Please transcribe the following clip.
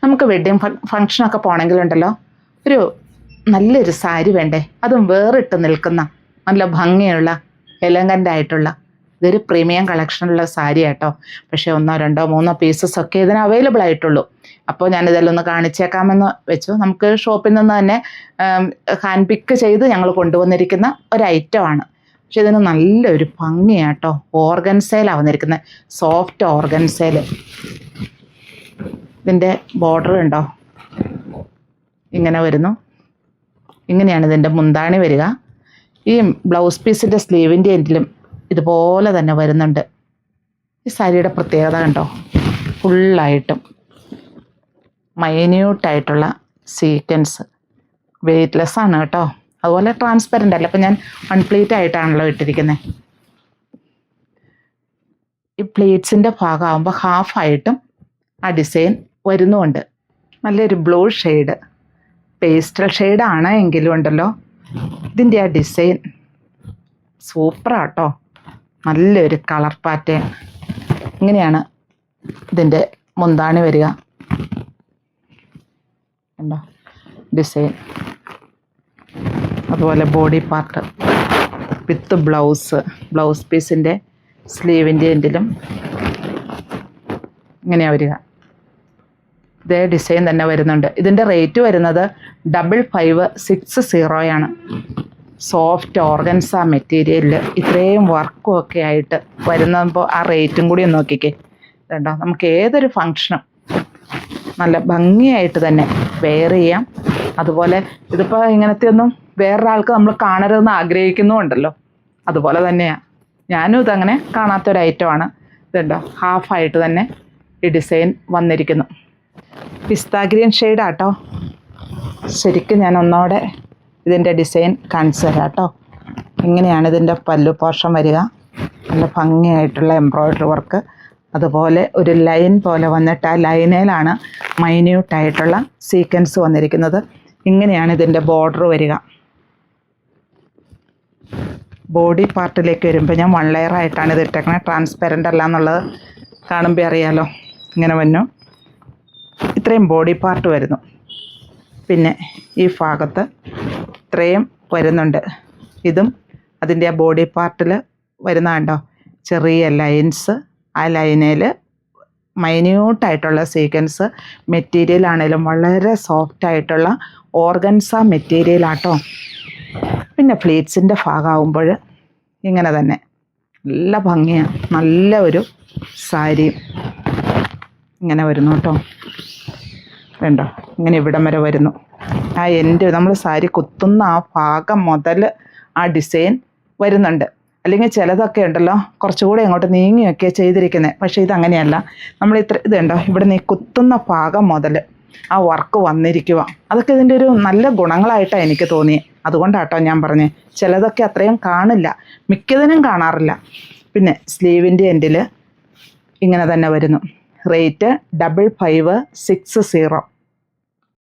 നമുക്ക് വെഡ്ഡിങ് ഫങ്ഷനൊക്കെ പോകണമെങ്കിലുണ്ടല്ലോ ഒരു നല്ലൊരു സാരി വേണ്ടേ, അതും വേറിട്ട് നിൽക്കുന്ന നല്ല ഭംഗിയുള്ള എലഗൻ്റ് ആയിട്ടുള്ള. ഇതൊരു പ്രീമിയം കളക്ഷനുള്ള സാരി കേട്ടോ. പക്ഷേ 1, 2, 3 പീസസ് ഒക്കെ ഇതിന് അവൈലബിൾ ആയിട്ടുള്ളൂ. അപ്പോൾ ഞാനിതെല്ലാം ഒന്ന് കാണിച്ചേക്കാമെന്ന് വെച്ചു. നമുക്ക് ഷോപ്പിൽ നിന്ന് തന്നെ ഹാൻഡ് പിക്ക് ചെയ്ത് ഞങ്ങൾ കൊണ്ടുവന്നിരിക്കുന്ന ഒരു ഐറ്റമാണ്. പക്ഷെ ഇതിന് നല്ലൊരു ഭംഗിയാട്ടോ. ഓർഗൻസയിലാണ് വന്നിരിക്കുന്നത്, സോഫ്റ്റ് ഓർഗൻസയിൽ. ഇതിൻ്റെ ബോർഡർ ഉണ്ടോ, ഇങ്ങനെ വരുന്നു. ഇങ്ങനെയാണ് ഇതിൻ്റെ മുന്താണി വരിക. ഈ ബ്ലൗസ് പീസിൻ്റെ സ്ലീവിൻ്റെ എൻഡിലും ഇതുപോലെ തന്നെ വരുന്നുണ്ട്. ഈ സാരിയുടെ പ്രത്യേകത കണ്ടോ, ഫുള്ളായിട്ടും മൈന്യൂട്ടായിട്ടുള്ള സീക്വൻസ്. വെയ്റ്റ്ലെസ് ആണ് കേട്ടോ. അതുപോലെ ട്രാൻസ്പെറൻ്റ് അല്ല. അപ്പം ഞാൻ അൺപ്ലീറ്റ് ആയിട്ടാണല്ലോ ഇട്ടിരിക്കുന്നത്. ഈ പ്ലീറ്റ്സിൻ്റെ ഭാഗമാകുമ്പോൾ ഹാഫായിട്ടും ആ ഡിസൈൻ വരുന്നുമുണ്ട്. നല്ലൊരു ബ്ലൂ ഷെയ്ഡ്, പേസ്റ്റൽ ഷെയ്ഡാണ് എങ്കിലും ഉണ്ടല്ലോ ഇതിൻ്റെ ആ ഡിസൈൻ സൂപ്പറാട്ടോ. നല്ലൊരു കളർ പാറ്റേൺ. ഇങ്ങനെയാണ് ഇതിൻ്റെ മുന്താണി വരിക. ഉണ്ടോ ഡിസൈൻ. അതുപോലെ ബോഡി പാർട്ട് വിത്ത് ബ്ലൗസ് പീസിൻ്റെ സ്ലീവിൻ്റെ എൻഡിലും ഇങ്ങനെയാണ് വരിക. ഇതേ ഡിസൈൻ തന്നെ വരുന്നുണ്ട്. ഇതിൻ്റെ റേറ്റ് വരുന്നത് 5560 സോഫ്റ്റ് ഓർഗൻസ മെറ്റീരിയലിൽ ഇത്രയും വർക്കും ഒക്കെ ആയിട്ട് വരുന്നപ്പോൾ ആ റേറ്റും കൂടി ഒന്ന് നോക്കിക്കേ. ഇതുണ്ടോ, നമുക്ക് ഏതൊരു ഫങ്ഷനും നല്ല ഭംഗിയായിട്ട് തന്നെ വെയർ ചെയ്യാം. അതുപോലെ ഇതിപ്പോൾ ഇങ്ങനത്തെ ഒന്നും വേറൊരാൾക്ക് നമ്മൾ കാണരുതെന്ന് ആഗ്രഹിക്കുന്നുമുണ്ടല്ലോ, അതുപോലെ തന്നെയാണ്. ഞാനും ഇതങ്ങനെ കാണാത്തൊരു ഐറ്റമാണ്. ഇതുണ്ടോ, ഹാഫായിട്ട് തന്നെ ഈ ഡിസൈൻ വന്നിരിക്കുന്നു. പിസ്ത ഗ്രീൻ ഷെയ്ഡാട്ടോ. ശരിക്കും ഞാൻ ഒന്നോടെ ഇതിൻ്റെ ഡിസൈൻ കാണിച്ചു തരാം കേട്ടോ. ഇങ്ങനെയാണ് ഇതിൻ്റെ പല്ലു പോർഷൻ വരിക. നല്ല ഭംഗിയായിട്ടുള്ള എംബ്രോയ്ഡറി വർക്ക്. അതുപോലെ ഒരു ലൈൻ പോലെ വന്നിട്ട് ആ ലൈനയിലാണ് മൈന്യൂട്ടായിട്ടുള്ള സീക്വൻസ് വന്നിരിക്കുന്നത്. ഇങ്ങനെയാണ് ഇതിൻ്റെ ബോർഡർ വരിക. ബോഡി പാർട്ടിലേക്ക് വരുമ്പോൾ ഞാൻ 1 ലെയറായിട്ടാണ് ഇത് ഇട്ടേക്കണത്. ട്രാൻസ്പെറൻ്റ് അല്ല എന്നുള്ളത് കാണുമ്പോൾ അറിയാലോ. ഇങ്ങനെ വന്നു, ഇത്രയും ബോഡി പാർട്ട് വരുന്നു. പിന്നെ ഈ ഭാഗത്ത് ഇത്രയും വരുന്നുണ്ട്. ഇതും അതിൻ്റെ ആ ബോഡി പാർട്ടിൽ വരുന്ന കണ്ടോ, ചെറിയ ലൈൻസ്. ആ ലൈനയിൽ മൈന്യൂട്ടായിട്ടുള്ള സീക്വൻസ്. മെറ്റീരിയലാണേലും വളരെ സോഫ്റ്റായിട്ടുള്ള ഓർഗൻസ മെറ്റീരിയലാട്ടോ. പിന്നെ പ്ലീറ്റ്സിൻ്റെ ഭാഗമാകുമ്പോൾ ഇങ്ങനെ തന്നെ നല്ല ഭംഗിയാണ്. നല്ല ഒരു സാരിയും ഇങ്ങനെ വരുന്നു കേട്ടോ. വേണ്ടോ, ഇങ്ങനെ ഇവിടം വരെ വരുന്നു. ആ നമ്മൾ സാരി കുത്തുന്ന ആ ഭാഗം മുതൽ ആ ഡിസൈൻ വരുന്നുണ്ട്. അല്ലെങ്കിൽ ചിലതൊക്കെ ഉണ്ടല്ലോ കുറച്ചുകൂടി അങ്ങോട്ട് നീങ്ങിയൊക്കെ ചെയ്തിരിക്കുന്നത്. പക്ഷേ ഇതങ്ങനെയല്ല. നമ്മൾ ഇതുണ്ടോ, ഇവിടെ നീ കുത്തുന്ന ഭാഗം മുതൽ ആ വർക്ക് വന്നിരിക്കുക. അതൊക്കെ ഇതിൻ്റെ ഒരു നല്ല ഗുണങ്ങളായിട്ടാണ് എനിക്ക് തോന്നിയത്. അതുകൊണ്ടാട്ടോ ഞാൻ പറഞ്ഞത്. ചിലതൊക്കെ അത്രയും കാണില്ല, മിക്കതിനും കാണാറില്ല. പിന്നെ സ്ലീവിൻ്റെ എൻഡിൽ ഇങ്ങനെ തന്നെ വരുന്നു. റേറ്റ് 5560.